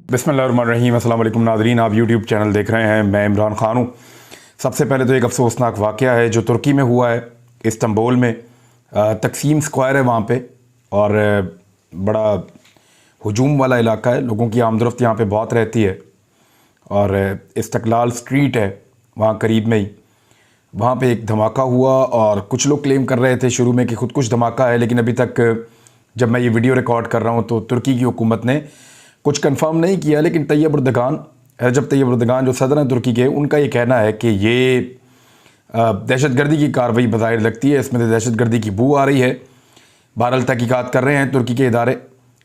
बिस्मिल्लाहिर्रहमानिर्रहीम। अस्सलाम वालेकुम नाज़रीन, आप यूट्यूब चैनल देख रहे हैं। मैं इमरान ख़ान हूँ। सबसे पहले तो एक अफसोसनाक वाक़या है जो तुर्की में हुआ है, इस्तांबुल में। तकसीम स्क्वायर है वहाँ पे, और बड़ा हजूम वाला इलाका है, लोगों की आमदरफ्त यहाँ पे बहुत रहती है। और इस्तक़लाल स्ट्रीट है वहाँ करीब में ही, वहाँ पे एक धमाका हुआ और कुछ लोग क्लेम कर रहे थे शुरू में कि खुदकुश धमाका है, लेकिन अभी तक जब मैं ये वीडियो रिकॉर्ड कर रहा हूँ तो तुर्की की हुकूमत ने कुछ कंफर्म नहीं किया। लेकिन तैयब एर्दोगान, रजब तैयब एर्दोगान जो सदर हैं तुर्की के, उनका ये कहना है कि ये दहशतगर्दी की कार्रवाई बज़ाहिर लगती है, इसमें दहशतगर्दी की बू आ रही है। बहरहाल तहकीकात कर रहे हैं तुर्की के इदारे,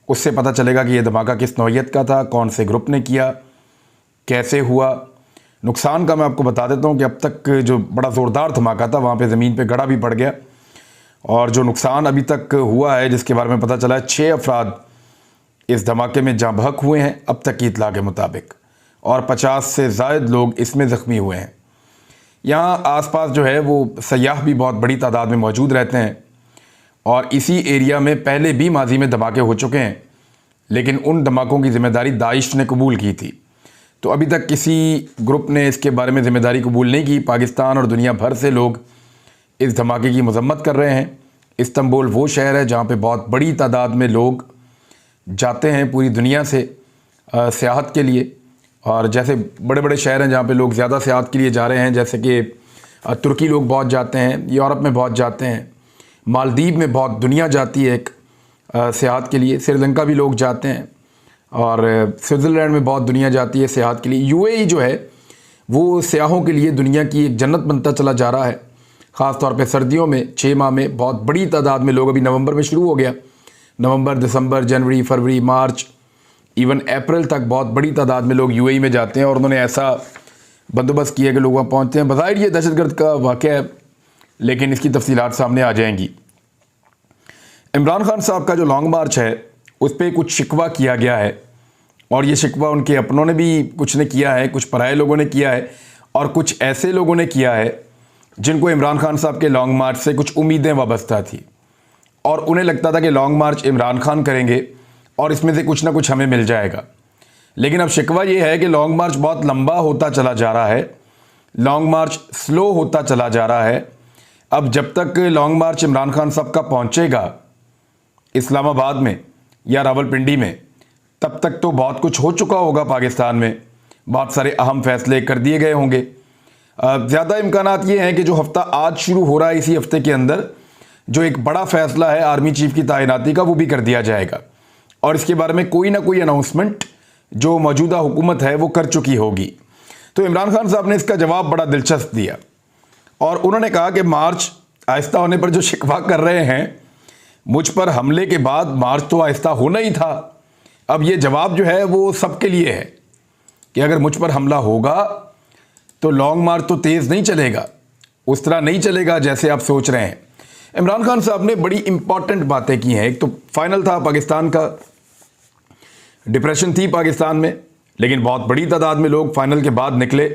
उससे पता चलेगा कि यह धमाका किस नौइयत का था, कौन से ग्रुप ने किया, कैसे हुआ। नुकसान का मैं आपको बता देता हूँ कि अब तक जो बड़ा ज़ोरदार धमाका था वहाँ पे ज़मीन पे गड़ा भी पड़ गया, और जो नुकसान अभी तक हुआ है जिसके बारे में पता चला है, 6 अफराद इस धमाके में जाँ बहक हुए हैं अब तक की इतला के मुताबिक, और 50 से ज़ायद लोग इसमें ज़ख्मी हुए हैं। यहाँ आसपास जो है वो सयाह भी बहुत बड़ी तादाद में मौजूद रहते हैं, और इसी एरिया में पहले भी माजी में धमाके हो चुके हैं, लेकिन उन धमाकों की ज़िम्मेदारी दाइश ने कबूल की थी। तो अभी तक किसी ग्रुप ने इसके बारे में ज़िम्मेदारी कबूल नहीं की। पाकिस्तान और दुनिया भर से लोग इस धमाके की मजम्मत कर रहे हैं। इस्तांबुल वो शहर है जहाँ पे बहुत बड़ी तादाद में लोग जाते हैं पूरी दुनिया से सियाहत के लिए, और जैसे बड़े बड़े शहर हैं जहाँ पे लोग ज़्यादा सियाहत के लिए जा रहे हैं, जैसे कि तुर्की लोग बहुत जाते हैं, यूरोप में बहुत जाते हैं, मालदीव में बहुत दुनिया जाती है एक सियाहत के लिए, श्रीलंका भी लोग जाते हैं, और स्विट्ज़रलैंड में बहुत दुनिया जाती है सियाहत के लिए। यूएई जो है वो सियाहों के लिए दुनिया की एक जन्नत बनता चला जा रहा है। ख़ास तौर पे सर्दियों में 6 माह में बहुत बड़ी तादाद में लोग, अभी नवंबर में शुरू हो गया, नवंबर, दिसंबर, जनवरी, फरवरी, मार्च, इवन अप्रैल तक बहुत बड़ी तादाद में लोग यूएई में जाते हैं, और उन्होंने ऐसा बंदोबस्त किया कि लोग वहाँ पहुँचते हैं। बज़ाहिर ये दहशतगर्द का वाक़या है, लेकिन इसकी तफसीलात सामने आ जाएंगी। इमरान खान साहब का जो लॉन्ग मार्च है उस पर कुछ शिकवा किया गया है, और ये शिकवा उनके अपनों ने भी कुछ ने किया है, कुछ पराए लोगों ने किया है, और कुछ ऐसे लोगों ने किया है जिनको इमरान खान साहब के लॉन्ग मार्च से कुछ उम्मीदें वाबस्ता थी, और उन्हें लगता था कि लॉन्ग मार्च इमरान खान करेंगे और इसमें से कुछ ना कुछ हमें मिल जाएगा। लेकिन अब शिकवा ये है कि लॉन्ग मार्च बहुत लंबा होता चला जा रहा है, लॉन्ग मार्च स्लो होता चला जा रहा है। अब जब तक लॉन्ग मार्च इमरान खान साहब का पहुँचेगा इस्लामाबाद में या रावलपिंडी में, तब तक तो बहुत कुछ हो चुका होगा पाकिस्तान में, बहुत सारे अहम फैसले कर दिए गए होंगे। ज़्यादा इम्कानात ये हैं कि जो हफ़्ता आज शुरू हो रहा है, इसी हफ्ते के अंदर जो एक बड़ा फ़ैसला है आर्मी चीफ़ की तैनाती का, वो भी कर दिया जाएगा, और इसके बारे में कोई ना कोई अनाउंसमेंट जो मौजूदा हुकूमत है वो कर चुकी होगी। तो इमरान खान साहब ने इसका जवाब बड़ा दिलचस्प दिया, और उन्होंने कहा कि मार्च आहिस्ता होने पर जो शिकवा कर रहे हैं, मुझ पर हमले के बाद मार्च तो आहिस्ता होना ही था। अब ये जवाब जो है वो सबके लिए है कि अगर मुझ पर हमला होगा तो लॉन्ग मार्च तो तेज़ नहीं चलेगा, उस तरह नहीं चलेगा जैसे आप सोच रहे हैं। इमरान खान साहब ने बड़ी इंपॉर्टेंट बातें की हैं। एक तो फाइनल था पाकिस्तान का, डिप्रेशन थी पाकिस्तान में, लेकिन बहुत बड़ी तादाद में लोग फाइनल के बाद निकले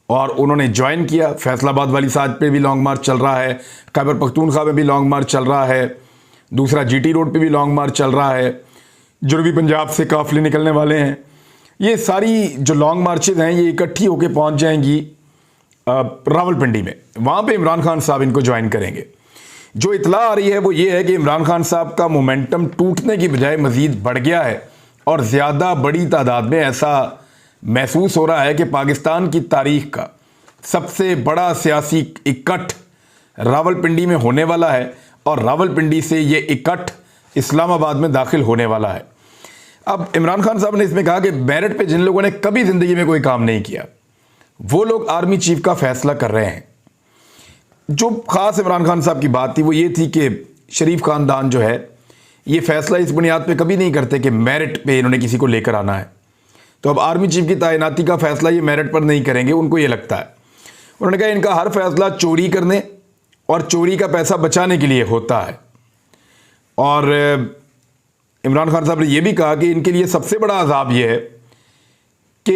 और उन्होंने ज्वाइन किया। फैसलाबाद वाली साइड पे भी लॉन्ग मार्च चल रहा है, खैबर पख्तूनख्वा में भी लॉन्ग मार्च चल रहा है, दूसरा जीटी रोड पे भी लॉन्ग मार्च चल रहा है, जनूबी पंजाब से काफ़िले निकलने वाले हैं। ये सारी जो लॉन्ग मार्चेज़ हैं ये इकट्ठी होकर पहुंच जाएंगी रावलपिंडी में, वहाँ पे इमरान खान साहब इनको ज्वाइन करेंगे। जो इतला आ रही है वो ये है कि इमरान खान साहब का मोमेंटम टूटने की बजाय मज़ीद बढ़ गया है, और ज़्यादा बड़ी तादाद में ऐसा महसूस हो रहा है कि पाकिस्तान की तारीख़ का सबसे बड़ा सियासी इकट्ठ रावलपिंडी में होने वाला है, और रावलपिंडी से ये इकट्ठ इस्लामाबाद में दाखिल होने वाला है। अब इमरान खान साहब ने इसमें कहा कि मेरिट पे जिन लोगों ने कभी ज़िंदगी में कोई काम नहीं किया वो लोग आर्मी चीफ का फ़ैसला कर रहे हैं। जो ख़ास इमरान खान साहब की बात थी वो ये थी कि शरीफ ख़ानदान जो है ये फ़ैसला इस बुनियाद पे कभी नहीं करते कि मेरिट पे इन्होंने किसी को लेकर आना है। तो अब आर्मी चीफ की तैनाती का फ़ैसला ये मेरिट पर नहीं करेंगे, उनको ये लगता है। उन्होंने कहा इनका हर फैसला चोरी करने और चोरी का पैसा बचाने के लिए होता है। और इमरान खान साहब ने यह भी कहा कि इनके लिए सबसे बड़ा अजाब यह है कि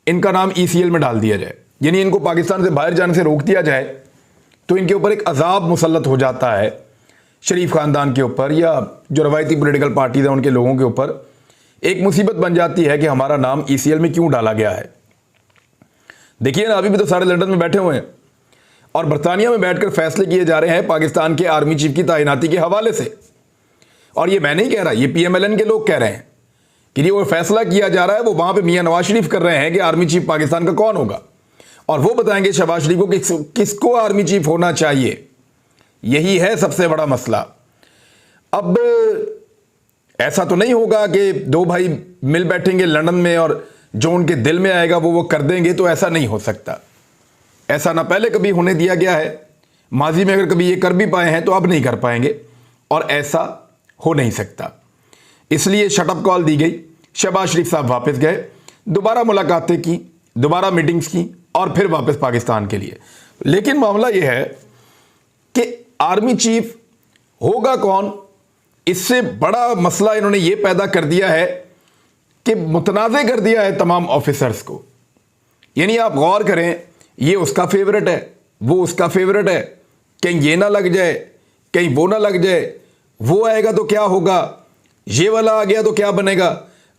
इनका नाम ECL में डाल दिया जाए, यानी इनको पाकिस्तान से बाहर जाने से रोक दिया जाए, तो इनके ऊपर एक अजाब मुसल्लत हो जाता है शरीफ ख़ानदान के ऊपर, या जो रवायती पॉलिटिकल पार्टीज़ हैं उनके लोगों के ऊपर, एक मुसीबत बन जाती है कि हमारा नाम ईसीएल में क्यों डाला गया है। देखिए ना, अभी भी तो सारे लंदन में बैठे हुए हैं और बरतानिया में बैठकर फैसले किए जा रहे हैं पाकिस्तान के आर्मी चीफ की तैनाती के हवाले से। और ये मैं नहीं कह रहा, ये पीएमएलएन के लोग कह रहे हैं कि ये वो फैसला किया जा रहा है, वो वहां पे मियां नवाज शरीफ कर रहे हैं कि आर्मी चीफ पाकिस्तान का कौन होगा, और वो बताएंगे शहबाज शरीफ को कि किसको आर्मी चीफ होना चाहिए। यही है सबसे बड़ा मसला। अब ऐसा तो नहीं होगा कि दो भाई मिल बैठेंगे लंदन में और जो उनके दिल में आएगा वो कर देंगे, तो ऐसा नहीं हो सकता। ऐसा ना पहले कभी होने दिया गया है, माजी में अगर कभी ये कर भी पाए हैं तो अब नहीं कर पाएंगे, और ऐसा हो नहीं सकता। इसलिए शटअप कॉल दी गई, शहबाज शरीफ साहब वापस गए, दोबारा मुलाकातें की, दोबारा मीटिंग्स की और फिर वापस पाकिस्तान के लिए। लेकिन मामला यह है कि आर्मी चीफ होगा कौन, इससे बड़ा मसला इन्होंने ये पैदा कर दिया है कि मुतनाज़े कर दिया है तमाम ऑफिसर्स को। यानी आप गौर करें, ये उसका फेवरेट है, वो उसका फेवरेट है, कहीं ये ना लग जाए, कहीं वो ना लग जाए, वो आएगा तो क्या होगा, ये वाला आ गया तो क्या बनेगा,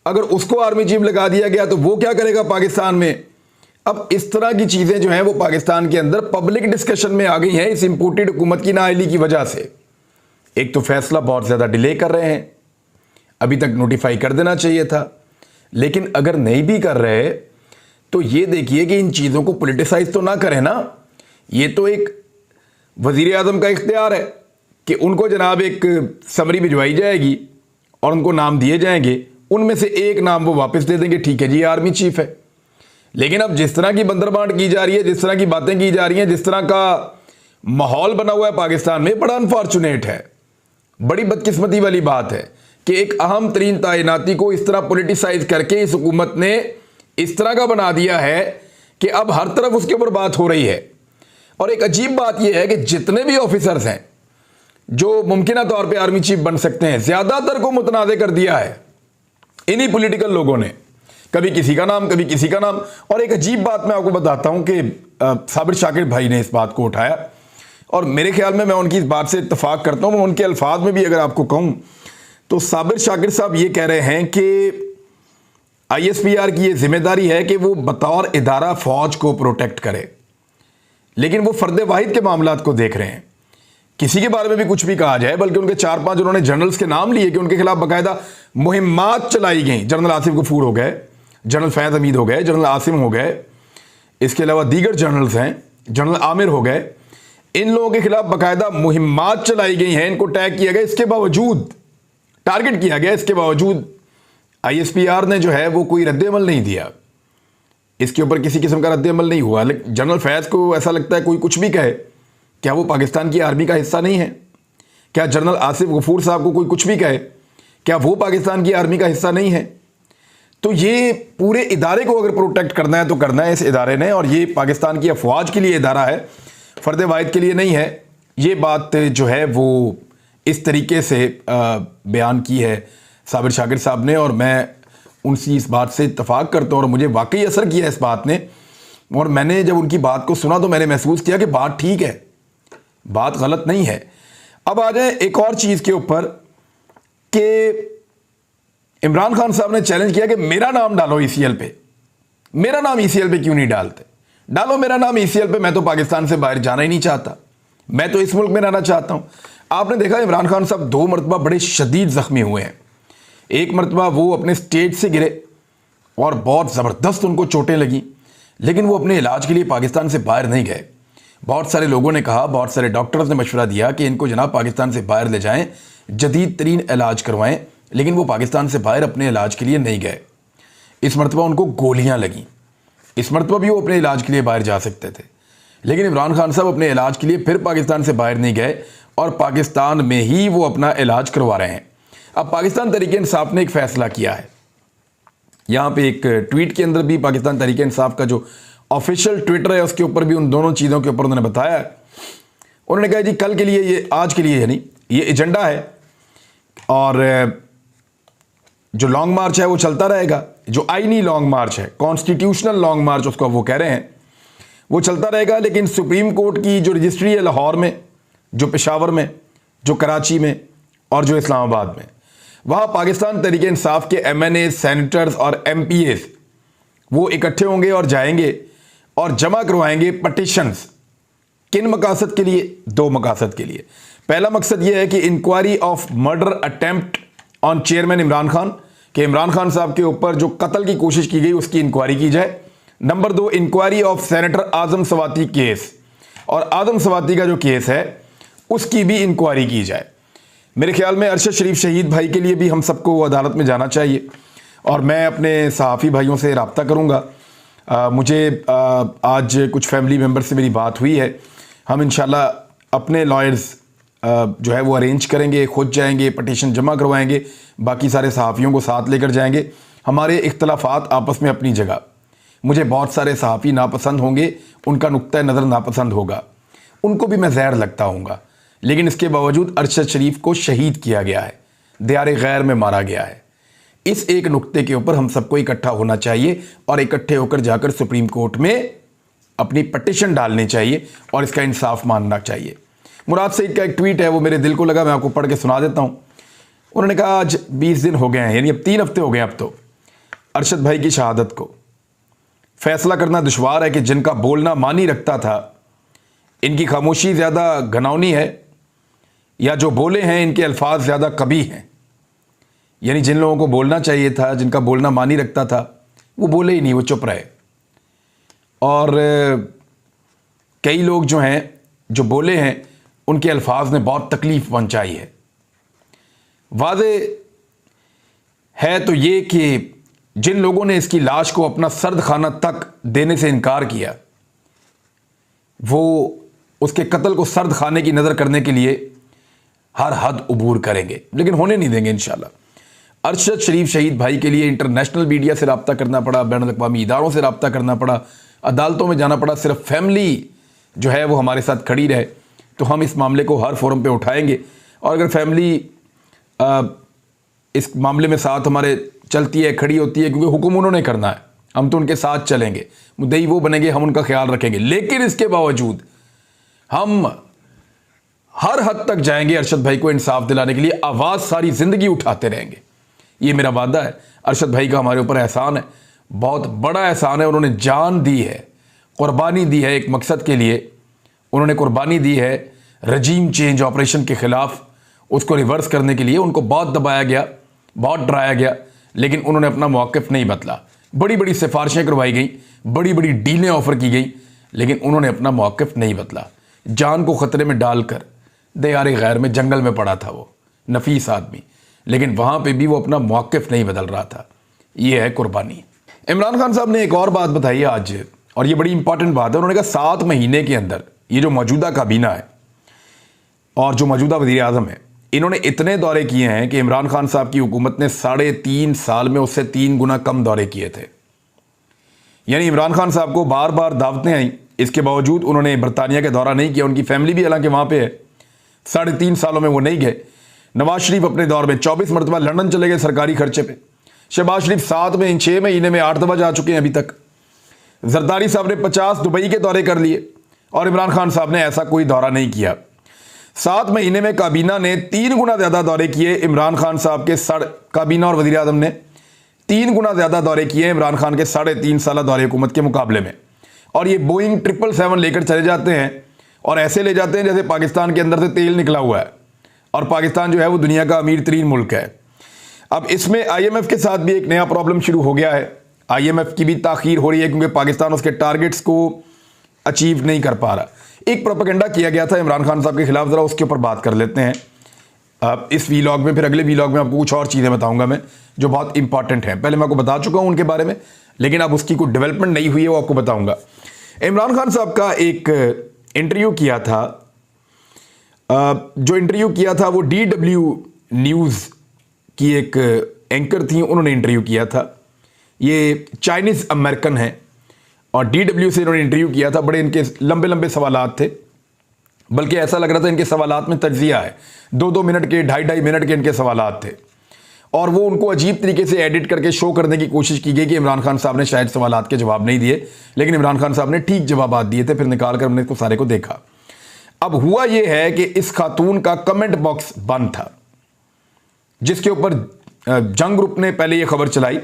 अगर उसको आर्मी चीफ लगा दिया गया तो वो क्या करेगा पाकिस्तान में। अब इस तरह की चीज़ें जो हैं वो पाकिस्तान के अंदर पब्लिक डिस्कशन में आ गई हैं इस इंपोर्टेड हुकूमत की नाअहली की वजह से। एक तो फैसला बहुत ज़्यादा डिले कर रहे हैं, अभी तक नोटिफाई कर देना चाहिए था, लेकिन अगर नहीं भी कर रहे तो ये देखिए कि इन चीज़ों को पॉलिटिसाइज तो ना करें ना। ये तो एक वज़ीर आज़म का इख्तियार है कि उनको जनाब एक समरी भिजवाई जाएगी और उनको नाम दिए जाएंगे, उनमें से एक नाम वो वापस दे देंगे, ठीक है जी आर्मी चीफ है। लेकिन अब जिस तरह की बंदरबांट की जा रही है, जिस तरह की बातें की जा रही हैं, जिस तरह का माहौल बना हुआ है पाकिस्तान में, बड़ा अनफॉर्चुनेट है, बड़ी बदकिस्मती वाली बात है कि एक अहम तरीन तैनाती को इस तरह पॉलिटिसाइज करके इस हुकूमत ने इस तरह का बना दिया है कि अब हर तरफ उसके ऊपर बात हो रही है। और एक अजीब बात यह है कि जितने भी ऑफिसर्स हैं जो मुमकिन तौर पे आर्मी चीफ बन सकते हैं, ज़्यादातर को मुतनाज़े कर दिया है इन्हीं पॉलिटिकल लोगों ने, कभी किसी का नाम कभी किसी का नाम। और एक अजीब बात मैं आपको बताता हूं कि साबिर शाकिर भाई ने इस बात को उठाया और मेरे ख्याल में मैं उनकी इस बात से इत्तफाक करता हूं। मैं उनके अल्फाज में भी अगर आपको कहूं तो साबिर शाकिर साहब ये कह रहे हैं कि ISPR की ये जिम्मेदारी है कि वो बतौर इदारा फौज को प्रोटेक्ट करे, लेकिन वो फर्द वाहिद के मामलात को देख रहे हैं। किसी के बारे में भी कुछ भी कहा जाए, बल्कि उनके 4-5 उन्होंने जनरल्स के नाम लिए कि उनके खिलाफ बाकायदा मुहिम्मात चलाई गई। जनरल आसिफ गफूर हो गए, जनरल फैज़ हमीद हो गए, जनरल आसिम हो गए, इसके अलावा दीगर जनरल्स हैं, जनरल आमिर हो गए, इन लोगों के खिलाफ बाकायदा मुहिम्मात चलाई गई हैं, इनको टैग किया गया, इसके बावजूद टारगेट किया गया, इसके बावजूद ISPR ने जो है वो कोई रद्द-ए-अमल नहीं दिया, इसके ऊपर किसी किस्म का रद्द-ए-अमल नहीं हुआ। लेकिन जनरल फैज़ को ऐसा लगता है कोई कुछ भी कहे, क्या वो पाकिस्तान की आर्मी का हिस्सा नहीं है? क्या जनरल आसिफ गफूर साहब को कोई कुछ भी कहे, क्या वो पाकिस्तान की आर्मी का हिस्सा नहीं है? तो ये पूरे इदारे को अगर प्रोटेक्ट करना है तो करना है इस इदारे ने, और ये पाकिस्तान की अफवाज के लिए इदारा है, फ़र्द वाहिद के लिए नहीं है। ये बात जो है वो इस तरीके से बयान की है साबिर शाकिर साहब ने, और मैं उनसी इस बात से इत्तफाक करता हूँ और मुझे वाकई असर किया इस बात ने। और मैंने जब उनकी बात को सुना तो मैंने महसूस किया कि बात ठीक है, बात गलत नहीं है। अब आ जाए एक और चीज़ के ऊपर कि इमरान खान साहब ने चैलेंज किया कि मेरा नाम डालो ECL पे। मेरा नाम ECL पे क्यों नहीं डालते? डालो मेरा नाम ECL पे, मैं तो पाकिस्तान से बाहर जाना ही नहीं चाहता, मैं तो इस मुल्क में रहना चाहता हूँ। आपने देखा इमरान खान साहब 2 मरतबा बड़े शदीद ज़ख्मी हुए हैं। एक मरतबा वो अपने स्टेज से गिरे और बहुत ज़बरदस्त उनको चोटें लगी, लेकिन वो अपने इलाज के लिए पाकिस्तान से बाहर नहीं गए। बहुत सारे लोगों ने कहा, बहुत सारे डॉक्टर्स ने मशवरा दिया कि इनको जनाब पाकिस्तान से बाहर ले जाएं, जदीद तरीन इलाज करवाएं, लेकिन वो पाकिस्तान से बाहर अपने इलाज के लिए नहीं गए। इस मरतबा उनको गोलियां लगीं। इस मरतबा भी वो अपने इलाज के लिए बाहर जा सकते थे, लेकिन इमरान खान साहब अपने इलाज के लिए फिर पाकिस्तान से बाहर नहीं गए और पाकिस्तान में ही वो अपना इलाज करवा रहे हैं। अब पाकिस्तान तहरीक इंसाफ ने एक फ़ैसला किया है, यहाँ पे एक ट्वीट के अंदर भी पाकिस्तान तहरीक इंसाफ का जो ऑफिशियल ट्विटर है उसके ऊपर भी उन दोनों चीज़ों के ऊपर उन्होंने बताया है। उन्होंने कहा जी कल के लिए, ये आज के लिए यानी ये एजेंडा है, और जो लॉन्ग मार्च है वो चलता रहेगा, जो आईनी लॉन्ग मार्च है, कॉन्स्टिट्यूशनल लॉन्ग मार्च उसको वो कह रहे हैं, वो चलता रहेगा। लेकिन सुप्रीम कोर्ट की जो रजिस्ट्री है लाहौर में, जो पेशावर में, जो कराची में और जो इस्लामाबाद में, वहां पाकिस्तान तहरीक इंसाफ के MNA, सेनेटर्स और MPAs वो इकट्ठे होंगे और जाएंगे और जमा करवाएंगे पटिशंस। किन मकासद के लिए? दो मकासद के लिए। पहला मकसद यह है कि inquiry of murder attempt on chairman Imran Khan, कि इमरान खान साहब के ऊपर जो कत्ल की कोशिश की गई उसकी इंक्वायरी की जाए। Number 2, inquiry of senator Azam Swati case, और आजम सवाती का जो केस है उसकी भी इंक्वायरी की जाए। मेरे ख्याल में अरशद शरीफ शहीद भाई के लिए भी हम सबको अदालत में जाना चाहिए, और मैं अपने सहाफ़ी भाइयों से रब्ता करूँगा। मुझे आज कुछ फैमिली मेम्बर से मेरी बात हुई है, हम इंशाल्लाह अपने लॉयर्स जो है वो अरेंज करेंगे, खुद जाएंगे, पटिशन जमा करवाएंगे, बाकी सारे सहाफ़ियों को साथ लेकर जाएंगे। हमारे इख्तलाफात आपस में अपनी जगह, मुझे बहुत सारे सहाफ़ी नापसंद होंगे, उनका नुक्ता नज़र नापसंद होगा, उनको भी मैं ज़हर लगता हूँगा, लेकिन इसके बावजूद अरशद शरीफ को शहीद किया गया है, दियारे गैर में मारा गया है। इस एक नुक्ते के ऊपर हम सबको इकट्ठा होना चाहिए और इकट्ठे होकर जाकर सुप्रीम कोर्ट में अपनी पटिशन डालनी चाहिए और इसका इंसाफ मानना चाहिए। मुराद सईद का एक ट्वीट है, वो मेरे दिल को लगा, मैं आपको पढ़ के सुना देता हूँ। उन्होंने कहा आज 20 दिन हो गए हैं, यानी अब 3 हफ्ते हो गए अब तो अरशद भाई की शहादत को। फैसला करना दुश्वार है कि जिनका बोलना मानी रखता था, इनकी खामोशी ज़्यादा घनौनी है या जो बोले हैं इनके अल्फाज ज़्यादा कबीह हैं। यानी जिन लोगों को बोलना चाहिए था, जिनका बोलना मानी रखता था, वो बोले ही नहीं, वो चुप रहे। और कई लोग जो हैं, जो बोले हैं, उनके अल्फाज ने बहुत तकलीफ़ पहुंचाई है। वाज़े है तो ये कि जिन लोगों ने इसकी लाश को अपना सर्द खाना तक देने से इनकार किया, वो उसके कत्ल को सर्द खाने की नज़र करने के लिए हर हद उबूर करेंगे, लेकिन होने नहीं देंगे इंशाल्लाह। अरशद शरीफ शहीद भाई के लिए इंटरनेशनल मीडिया से रब्ता करना पड़ा, बैनुल-अक़वामी इदारों से रब्ता करना पड़ा, अदालतों में जाना पड़ा। सिर्फ फैमिली जो है वो हमारे साथ खड़ी रहे तो हम इस मामले को हर फोरम पे उठाएंगे, और अगर फैमिली इस मामले में साथ हमारे चलती है, खड़ी होती है, क्योंकि हुक्म उन्होंने करना है, हम तो उनके साथ चलेंगे, मुद्दई वो बनेंगे, हम उनका ख्याल रखेंगे। लेकिन इसके बावजूद हम हर हद तक जाएंगे अरशद भाई को इंसाफ दिलाने के लिए, आवाज़ सारी ज़िंदगी उठाते रहेंगे। ये मेरा वादा है। अरशद भाई का हमारे ऊपर एहसान है, बहुत बड़ा एहसान है। उन्होंने जान दी है, कुर्बानी दी है एक मकसद के लिए। उन्होंने कुर्बानी दी है रजीम चेंज ऑपरेशन के ख़िलाफ़, उसको रिवर्स करने के लिए। उनको बहुत दबाया गया, बहुत डराया गया, लेकिन उन्होंने अपना मौक़िफ़ नहीं बदला। बड़ी बड़ी सिफारिशें करवाई गई, बड़ी बड़ी डीलें ऑफ़र की गई, लेकिन उन्होंने अपना मौक़िफ़ नहीं बदला। जान को ख़तरे में डालकर दियारे गैर में, जंगल में पड़ा था वो नफीस आदमी, लेकिन वहाँ पे भी वो अपना मौक़िफ़ नहीं बदल रहा था। ये है कुर्बानी। इमरान खान साहब ने एक और बात बताई आज, और ये बड़ी इंपॉर्टेंट बात है। उन्होंने कहा 7 महीने के अंदर ये जो मौजूदा काबीना है और जो मौजूदा वज़ीर आज़म है, इन्होंने इतने दौरे किए हैं कि इमरान खान साहब की हुकूमत ने 3.5 साल में उससे 3 गुना कम दौरे किए थे। यानी इमरान खान साहब को बार बार दावतें आई, इसके बावजूद उन्होंने बरतानिया का दौरा नहीं किया। उनकी फैमिली भी हालांकि वहाँ पे है, 3.5 सालों में वो नहीं गए। नवाज शरीफ अपने दौर में 24 मरतबा लंदन चले गए सरकारी खर्चे पे। शहबाज शरीफ 6 महीने में 8 दफ़ा जा चुके हैं अभी तक। जरदारी साहब ने 50 दुबई के दौरे कर लिए, और इमरान खान साहब ने ऐसा कोई दौरा नहीं किया। 7 महीने में काबीना ने 3 गुना ज़्यादा दौरे किए इमरान खान साहब के काबीना और वज़ीर आज़म ने 3 गुना ज़्यादा दौरे किए इमरान खान के 3.5 साल दौरे हुकूमत के मुकाबले में। और ये बोइंग 777 लेकर चले जाते हैं, और ऐसे ले जाते हैं जैसे पाकिस्तान के अंदर से तेल निकला हुआ है, और पाकिस्तान जो है वो दुनिया का अमीर तरीन मुल्क है। अब इसमें IMF के साथ भी एक नया प्रॉब्लम शुरू हो गया है। IMF की भी ताख़ीर हो रही है, क्योंकि पाकिस्तान उसके टारगेट्स को अचीव नहीं कर पा रहा। एक प्रोपेगेंडा किया गया था इमरान खान साहब के खिलाफ, ज़रा उसके ऊपर बात कर लेते हैं अब इस वीलॉग में। फिर अगले वीलॉग में आपको कुछ और चीज़ें बताऊंगा मैं, जो बहुत इंपॉर्टेंट हैं। पहले मैं आपको बता चुका हूं उनके बारे में, लेकिन अब उसकी कोई डेवलपमेंट नहीं हुई है, वो आपको बताऊंगा। इमरान खान साहब का एक इंटरव्यू किया था, जो इंटरव्यू किया था वो DW न्यूज़ की एक एंकर थी, उन्होंने इंटरव्यू किया था। ये चाइनीज़ अमेरिकन है, और DW से इन्होंने इंटरव्यू किया था। बड़े इनके लंबे लंबे सवालात थे, बल्कि ऐसा लग रहा था इनके सवालात में तज्जिया है। 2-2 मिनट के, 2.5 मिनट के इनके सवालात थे, और वो उनको अजीब तरीके से एडिट करके शो करने की कोशिश की गई कि इमरान खान साहब ने शायद सवालात के जवाब नहीं दिए, लेकिन इमरान खान साहब ने ठीक जवाब दिए थे। फिर निकाल कर हमने इसको सारे को देखा। अब हुआ ये है कि इस खातून का कमेंट बॉक्स बंद था। जिसके ऊपर जंग ग्रुप ने पहले यह खबर चलाई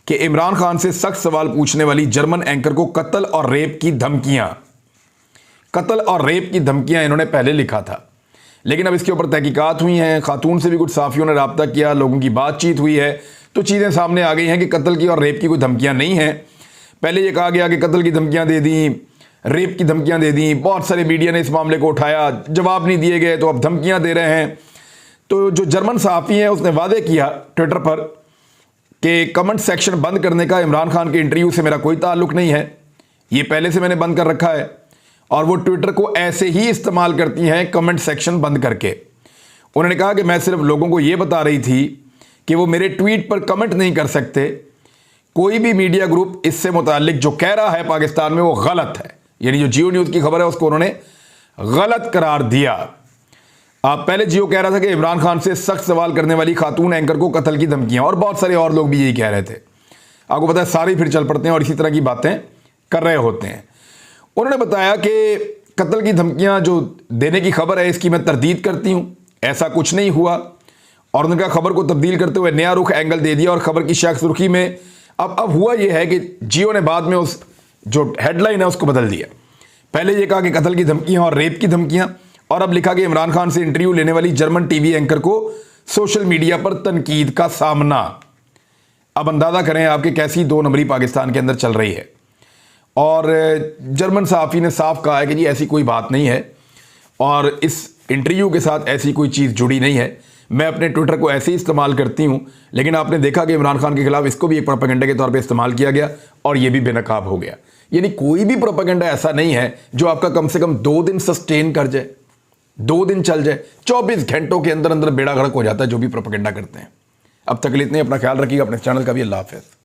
कि इमरान खान से सख्त सवाल पूछने वाली जर्मन एंकर को कत्ल और रेप की धमकियां, कत्ल और रेप की धमकियां इन्होंने पहले लिखा था। लेकिन अब इसके ऊपर तहकीकात हुई हैं, खातून से भी कुछ साफियों ने रब्ता किया, लोगों की बातचीत हुई है, तो चीज़ें सामने आ गई हैं कि कत्ल की और रेप की कोई धमकियां नहीं हैं। पहले ये कहा गया कि कत्ल की धमकियां दे दी, रेप की धमकियां दे दी, बहुत सारे मीडिया ने इस मामले को उठाया, जवाब नहीं दिए गए तो अब धमकियां दे रहे हैं। तो जो जर्मन सहाफ़ी है उसने वादे किया ट्विटर पर कि कमेंट सेक्शन बंद करने का इमरान खान के इंटरव्यू से मेरा कोई ताल्लुक नहीं है, ये पहले से मैंने बंद कर रखा है। और वो ट्विटर को ऐसे ही इस्तेमाल करती हैं कमेंट सेक्शन बंद करके। उन्होंने कहा कि मैं सिर्फ लोगों को ये बता रही थी कि वो मेरे ट्वीट पर कमेंट नहीं कर सकते, कोई भी मीडिया ग्रुप इससे मुतालिक जो कह रहा है पाकिस्तान में वो गलत है। यानी जो जियो न्यूज़ की खबर है उसको उन्होंने गलत करार दिया। आप पहले जियो कह रहा था कि इमरान खान से सख्त सवाल करने वाली खातून एंकर को कत्ल की धमकियां, और बहुत सारे और लोग भी यही कह रहे थे। आपको पता है सारे फिर चल पड़ते हैं और इसी तरह की बातें कर रहे होते हैं। उन्होंने बताया कि कत्ल की धमकियां जो देने की खबर है इसकी मैं तरदीद करती हूं, ऐसा कुछ नहीं हुआ। और उनका खबर को तब्दील करते हुए नया रुख एंगल दे दिया और खबर की शाख सुर्खी में अब हुआ यह है कि जियो ने बाद में उस जो हेडलाइन है उसको बदल दिया। पहले यह कहा कि कत्ल की धमकियां और रेप की धमकियां, और अब लिखा कि इमरान खान से इंटरव्यू लेने वाली जर्मन टीवी एंकर को सोशल मीडिया पर तनकीद का सामना। अब अंदाजा करें आपके कैसी 2 नंबरी पाकिस्तान के अंदर चल रही है। और जर्मन सहाफ़ी ने साफ कहा है कि जी ऐसी कोई बात नहीं है और इस इंटरव्यू के साथ ऐसी कोई चीज़ जुड़ी नहीं है, मैं अपने ट्विटर को ऐसे ही इस्तेमाल करती हूं। लेकिन आपने देखा कि इमरान खान के खिलाफ इसको भी एक प्रोपेगेंडा के तौर पे इस्तेमाल किया गया और ये भी बेनकाब हो गया। यानी कोई भी प्रोपेगेंडा ऐसा नहीं है जो आपका कम से कम 2 दिन सस्टेन कर जाए, 2 दिन चल जाए, 24 घंटों के अंदर अंदर बेड़ा गर्क हो जाता है जो भी प्रोपेगेंडा करते हैं। अब तक के लिए इतने, अपना ख्याल रखिएगा, अपने चैनल का भी। अल्लाह हाफ़िज़।